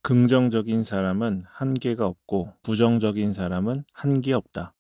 긍정적인 사람은 한계가 없고 부정적인 사람은 한계 없다.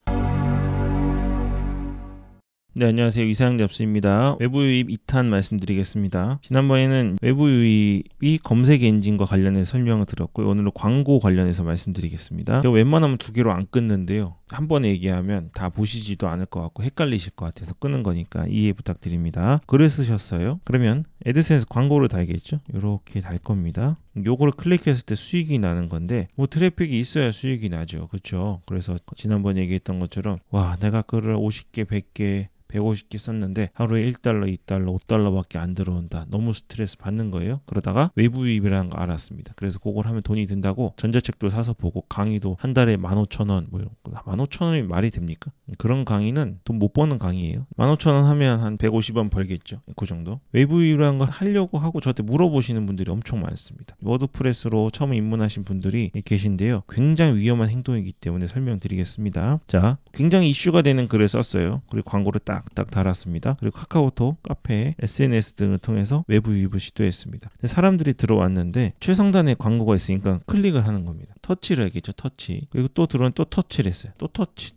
네, 안녕하세요. 이상형 잡스입니다. 외부 유입 2탄 말씀드리겠습니다. 지난번에는 외부 유입이 검색 엔진과 관련해서 설명을 드렸고요. 오늘은 광고 관련해서 말씀드리겠습니다. 제가 웬만하면 2개로 안 끊는데요. 한 번에 얘기하면 다 보시지도 않을 것 같고 헷갈리실 것 같아서 끄는 거니까 이해 부탁드립니다. 글을 쓰셨어요. 그러면 애드센스 광고를 달겠죠. 이렇게 달 겁니다. 요거를 클릭했을 때 수익이 나는 건데 뭐 트래픽이 있어야 수익이 나죠. 그렇죠? 그래서 지난번 얘기했던 것처럼 와, 내가 글을 50개, 100개 150개 썼는데 하루에 1달러, 2달러, 5달러밖에 안 들어온다. 너무 스트레스 받는 거예요. 그러다가 외부 유입이라는 거 알았습니다. 그래서 그걸 하면 돈이 든다고 전자책도 사서 보고 강의도 한 달에 15,000원, 15,000원이 말이 됩니까? 그런 강의는 돈 못 버는 강의예요. 15,000원 하면 한 150원 벌겠죠. 그 정도. 외부 유입이라는 걸 하려고 하고 저한테 물어보시는 분들이 엄청 많습니다. 워드프레스로 처음 입문하신 분들이 계신데요. 굉장히 위험한 행동이기 때문에 설명드리겠습니다. 자, 굉장히 이슈가 되는 글을 썼어요. 그리고 광고를 딱 달았습니다. 그리고 카카오톡, 카페, SNS 등을 통해서 외부 유입을 시도했습니다. 근데 사람들이 들어왔는데 최상단에 광고가 있으니까 클릭을 하는 겁니다. 터치를 하겠죠. 터치. 그리고 또 들어온 또 터치를 했어요. 또 터치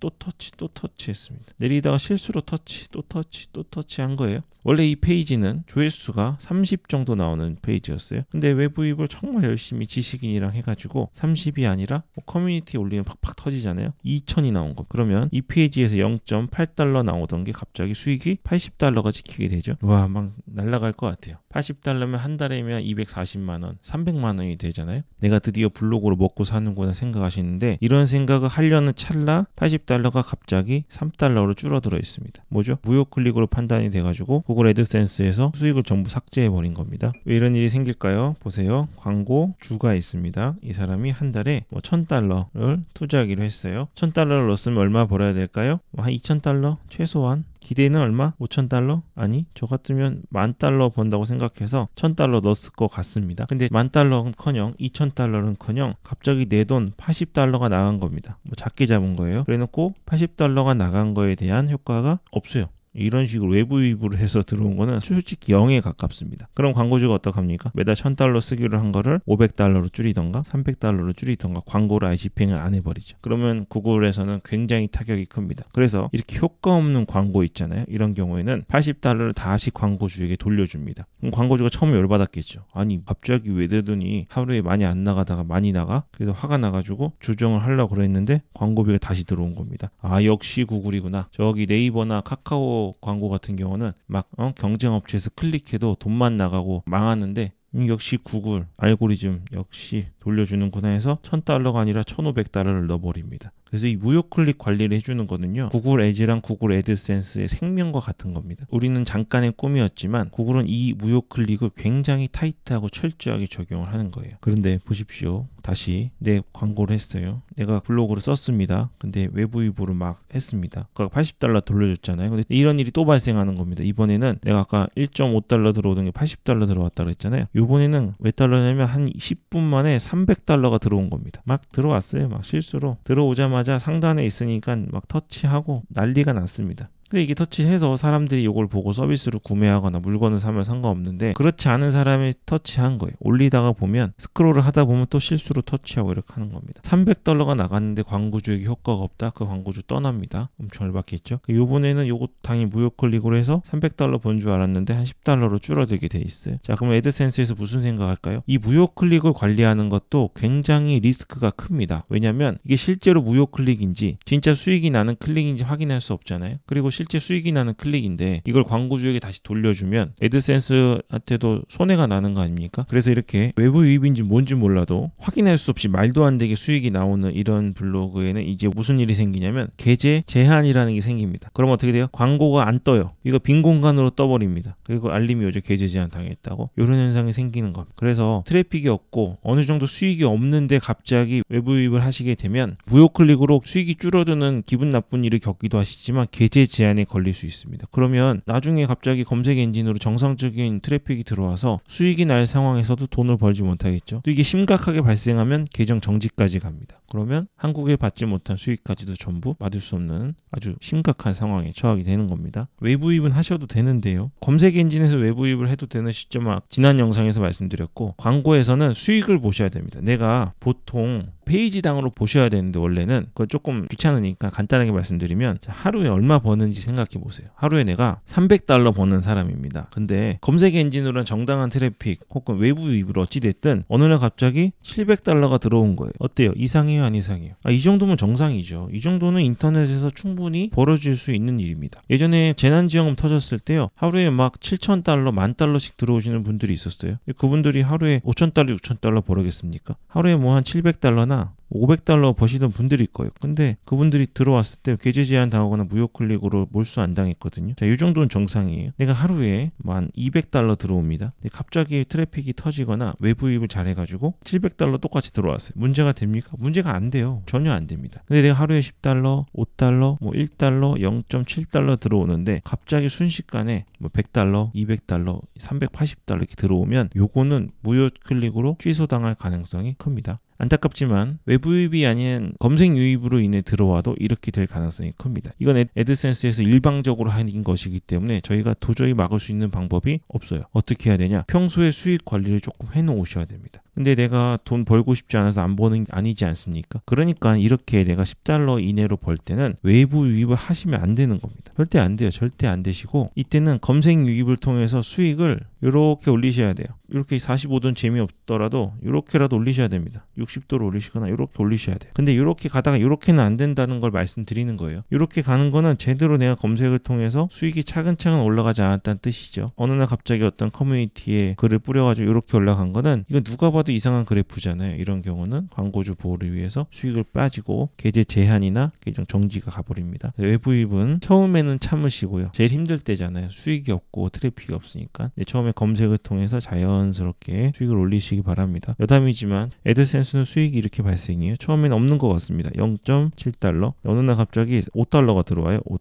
했습니다. 내리다가 실수로 터치, 또 터치 한 거예요. 원래 이 페이지는 조회수가 30 정도 나오는 페이지였어요. 근데 외부 유입을 정말 열심히 지식인이랑 해가지고 30이 아니라 커뮤니티에 올리면 팍팍 터지잖아요. 2,000이 나온 거. 그러면 이 페이지에서 0.8달러 나오던 게 갑자기 수익이 80달러가 찍히게 되죠. 와, 막 날아갈 것 같아요. 80달러면 한 달이면 240만 원, 300만 원이 되잖아요. 내가 드디어 블로그로 먹고 사는구나 생각하시는데 이런 생각을 하려는 찰나 80달러가 갑자기 3달러로 줄어들어 있습니다. 뭐죠? 무료 클릭으로 판단이 돼가지고 구글 애드센스에서 수익을 전부 삭제해버린 겁니다. 왜 이런 일이 생길까요? 보세요. 광고 주가 있습니다. 이 사람이 한 달에 1,000달러를 투자하기로 했어요. 1,000달러를 넣었으면 얼마 벌어야 될까요? 한 2,000달러? 최소한. 기대는 얼마? 5,000달러? 아니, 저 같으면 10,000달러 번다고 생각해서 1,000달러 넣었을 것 같습니다. 근데 10,000달러는커녕 2,000달러는커녕 갑자기 내 돈 80달러가 나간 겁니다. 작게 잡은 거예요. 그래놓고 80달러가 나간 거에 대한 효과가 없어요. 이런 식으로 외부 유입을 해서 들어온 거는 솔직히 0에 가깝습니다. 그럼 광고주가 어떡합니까? 매달 1,000달러 쓰기로 한 거를 500달러로 줄이던가 300달러로 줄이던가 광고를 아예 집행을 안 해버리죠. 그러면 구글에서는 굉장히 타격이 큽니다. 그래서 이렇게 효과 없는 광고 있잖아요. 이런 경우에는 80달러를 다시 광고주에게 돌려줍니다. 그럼 광고주가 처음에 열받았겠죠. 아니, 갑자기 왜 내더니 하루에 많이 안 나가다가 많이 나가? 그래서 화가 나가지고 조정을 하려고 그랬는데 광고비가 다시 들어온 겁니다. 아, 역시 구글이구나. 저기 네이버나 카카오 광고 같은 경우는 막 경쟁업체에서 클릭해도 돈만 나가고 망하는데 역시 구글 알고리즘 역시 돌려주는구나 해서 1,000달러가 아니라 1,500달러를 넣어버립니다. 그래서 이 무료 클릭 관리를 해주는 거는요, 구글 애지랑 구글 애드센스의 생명과 같은 겁니다. 우리는 잠깐의 꿈이었지만 구글은 이 무료 클릭을 굉장히 타이트하고 철저하게 적용을 하는 거예요. 그런데 보십시오. 다시 내 광고를 했어요. 내가 블로그를 썼습니다. 근데 외부 유입으로 막 했습니다. 그러니까 80달러 돌려줬잖아요. 근데 이런 일이 또 발생하는 겁니다. 이번에는 내가 아까 1.5달러 들어오던 게 80달러 들어왔다 그랬잖아요. 이번에는 몇 달러냐면 한 10분 만에 300달러가 들어온 겁니다. 막 들어왔어요. 막 실수로 들어오자마자 상단에 있으니까 막 터치하고 난리가 났습니다. 근데 이게 터치해서 사람들이 이걸 보고 서비스를 구매하거나 물건을 사면 상관없는데 그렇지 않은 사람이 터치한 거예요. 올리다가 보면 스크롤을 하다 보면 또 실수로 터치하고 이렇게 하는 겁니다. 300달러가 나갔는데 광고주에게 효과가 없다? 그 광고주 떠납니다. 엄청 열받겠죠? 이번에는 요거 당연히 무료 클릭으로 해서 300달러 번 줄 알았는데 한 10달러로 줄어들게 돼 있어요. 자, 그럼 애드센스에서 무슨 생각할까요? 이 무료 클릭을 관리하는 것도 굉장히 리스크가 큽니다. 왜냐면 이게 실제로 무료 클릭인지 진짜 수익이 나는 클릭인지 확인할 수 없잖아요. 그리고 실제 수익이 나는 클릭인데 이걸 광고주에게 다시 돌려주면 애드센스한테도 손해가 나는 거 아닙니까? 그래서 이렇게 외부 유입인지 뭔지 몰라도 확인할 수 없이 말도 안 되게 수익이 나오는 이런 블로그에는 이제 무슨 일이 생기냐면 계제 제한이라는 게 생깁니다. 그럼 어떻게 돼요? 광고가 안 떠요. 이거 빈 공간으로 떠버립니다. 그리고 알림이 오죠. 계제 제한 당했다고. 이런 현상이 생기는 겁니다. 그래서 트래픽이 없고 어느 정도 수익이 없는데 갑자기 외부 유입을 하시게 되면 무료 클릭으로 수익이 줄어드는 기분 나쁜 일을 겪기도 하시지만 계제 제한 제한에 걸릴 수 있습니다. 그러면 나중에 갑자기 검색 엔진으로 정상적인 트래픽이 들어와서 수익이 날 상황에서도 돈을 벌지 못하겠죠. 또 이게 심각하게 발생하면 계정 정지까지 갑니다. 그러면 한국에 받지 못한 수익까지도 전부 받을 수 없는 아주 심각한 상황에 처하게 되는 겁니다. 외부 유입은 하셔도 되는데요. 검색 엔진에서 외부 유입을 해도 되는 시점은 지난 영상에서 말씀드렸고, 광고에서는 수익을 보셔야 됩니다. 내가 보통 페이지당으로 보셔야 되는데 원래는 그거 조금 귀찮으니까 간단하게 말씀드리면, 하루에 얼마 버는지 생각해 보세요. 하루에 내가 $300 버는 사람입니다. 근데 검색 엔진으로는 정당한 트래픽 혹은 외부 유입으로 어찌됐든 어느 날 갑자기 $700가 들어온 거예요. 어때요? 이상해요? 안 이상해요? 이 정도면 정상이죠. 이 정도는 인터넷에서 충분히 벌어질 수 있는 일입니다. 예전에 재난지원금 터졌을 때요, 하루에 막 $7,000, $10,000씩 들어오시는 분들이 있었어요. 그분들이 하루에 $5,000, $6,000 벌겠습니까? 하루에 뭐 한 $700나 $500 버시던 분들이 있고요. 근데 그분들이 들어왔을 때 계좌 제한 당하거나 무효 클릭으로 몰수 안 당했거든요. 자, 이 정도는 정상이에요. 내가 하루에 한 $200 들어옵니다. 근데 갑자기 트래픽이 터지거나 외부 유입을 잘해가지고 $700 똑같이 들어왔어요. 문제가 됩니까? 문제가 안 돼요. 전혀 안 됩니다. 근데 내가 하루에 $10, $5, 뭐 $1, $0.7 들어오는데 갑자기 순식간에 뭐 $100, $200, $380 이렇게 들어오면 요거는 무효 클릭으로 취소당할 가능성이 큽니다. 안타깝지만 외부 유입이 아닌 검색 유입으로 인해 들어와도 이렇게 될 가능성이 큽니다. 이건 애드센스에서 일방적으로 하는 것이기 때문에 저희가 도저히 막을 수 있는 방법이 없어요. 어떻게 해야 되냐? 평소에 수익 관리를 조금 해놓으셔야 됩니다. 근데 내가 돈 벌고 싶지 않아서 안 버는 게 아니지 않습니까? 그러니까 이렇게 내가 $10 이내로 벌 때는 외부 유입을 하시면 안 되는 겁니다. 절대 안 돼요. 절대 안 되시고, 이때는 검색 유입을 통해서 수익을 이렇게 올리셔야 돼요. 이렇게 45도는 재미없더라도 이렇게라도 올리셔야 됩니다. 60도로 올리시거나 이렇게 올리셔야 돼요. 근데 이렇게 가다가 이렇게는 안 된다는 걸 말씀드리는 거예요. 이렇게 가는 거는 제대로 내가 검색을 통해서 수익이 차근차근 올라가지 않았다는 뜻이죠. 어느 날 갑자기 어떤 커뮤니티에 글을 뿌려가지고 이렇게 올라간 거는, 이건 누가 봐도 이상한 그래프잖아요. 이런 경우는 광고주 보호를 위해서 수익을 빠지고 계좌 제한이나 계정 정지가 가버립니다. 외부 유입은 처음에는 참으시고요. 제일 힘들 때잖아요. 수익이 없고 트래픽이 없으니까. 처음에 검색을 통해서 자연스럽게 수익을 올리시기 바랍니다. 여담이지만 애드센스는 수익이 이렇게 발생해요. 처음에는 없는 것 같습니다. $0.7. 어느 날 갑자기 $5가 들어와요. $5.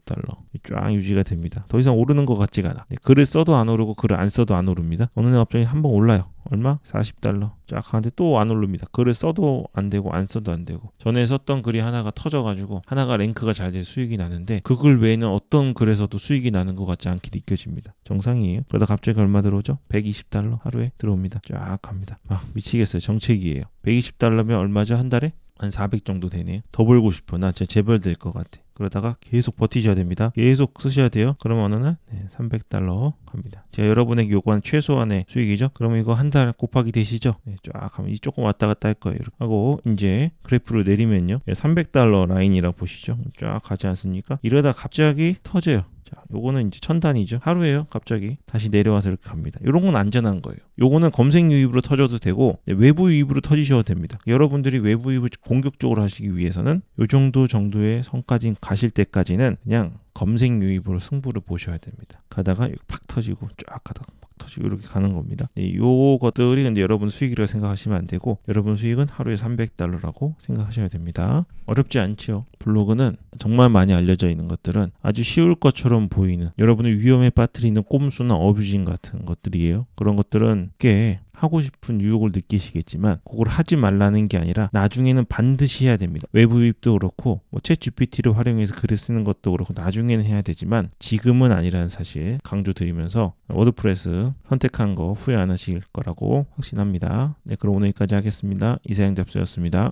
쫙 유지가 됩니다. 더 이상 오르는 것 같지가 않아. 글을 써도 안 오르고 글을 안 써도 안 오릅니다. 어느 날 갑자기 한번 올라요. 얼마? $40. 쫙 하는데 또 안 오릅니다. 글을 써도 안 되고 안 써도 안 되고. 전에 썼던 글이 하나가 터져가지고 하나가 랭크가 잘 돼서 수익이 나는데, 그 글 외에는 어떤 글에서도 수익이 나는 것 같지 않게 느껴집니다. 정상이에요. 그러다 갑자기 얼마 들어오죠? $120 하루에 들어옵니다. 쫙 합니다. 미치겠어요. 정책이에요. $120면 얼마죠? 한 달에? 한 400 정도 되네요. 더 벌고 싶어. 나 진짜 재벌 될 것 같아. 그러다가 계속 버티셔야 됩니다. 계속 쓰셔야 돼요. 그러면 어느 날 $300 갑니다. 제가 여러분에게 요구한 최소한의 수익이죠. 그러면 이거 한 달 곱하기 되시죠? 쫙 하면 이 조금 왔다 갔다 할 거예요. 이렇게 하고 이제 그래프를 내리면요, $300 라인이라고 보시죠. 쫙 가지 않습니까? 이러다 갑자기 터져요. 자, 요거는 이제 1000단위죠. 하루에요. 갑자기 다시 내려와서 이렇게 갑니다. 요런 건 안전한 거예요. 요거는 검색 유입으로 터져도 되고 외부 유입으로 터지셔도 됩니다. 여러분들이 외부 유입을 공격적으로 하시기 위해서는 요 정도의 선까지 가실 때까지는 그냥 검색 유입으로 승부를 보셔야 됩니다. 가다가 팍 터지고 쫙 가다가 팍 터지고 이렇게 가는 겁니다. 요것들이 근데 여러분 수익이라고 생각하시면 안 되고, 여러분 수익은 하루에 $300라고 생각하셔야 됩니다. 어렵지 않죠. 블로그는 정말 많이 알려져 있는 것들은 아주 쉬울 것처럼 보이는, 여러분을 위험에 빠뜨리는 꼼수나 어뷰징 같은 것들이에요. 그런 것들은 꽤 하고 싶은 유혹을 느끼시겠지만 그걸 하지 말라는 게 아니라 나중에는 반드시 해야 됩니다. 외부 유입도 그렇고 챗 GPT를 활용해서 글을 쓰는 것도 그렇고 나중에는 해야 되지만 지금은 아니라는 사실 강조드리면서 워드프레스 선택한 거 후회 안 하실 거라고 확신합니다. 네, 그럼 오늘 여기까지 하겠습니다. 이사영 잡스였습니다.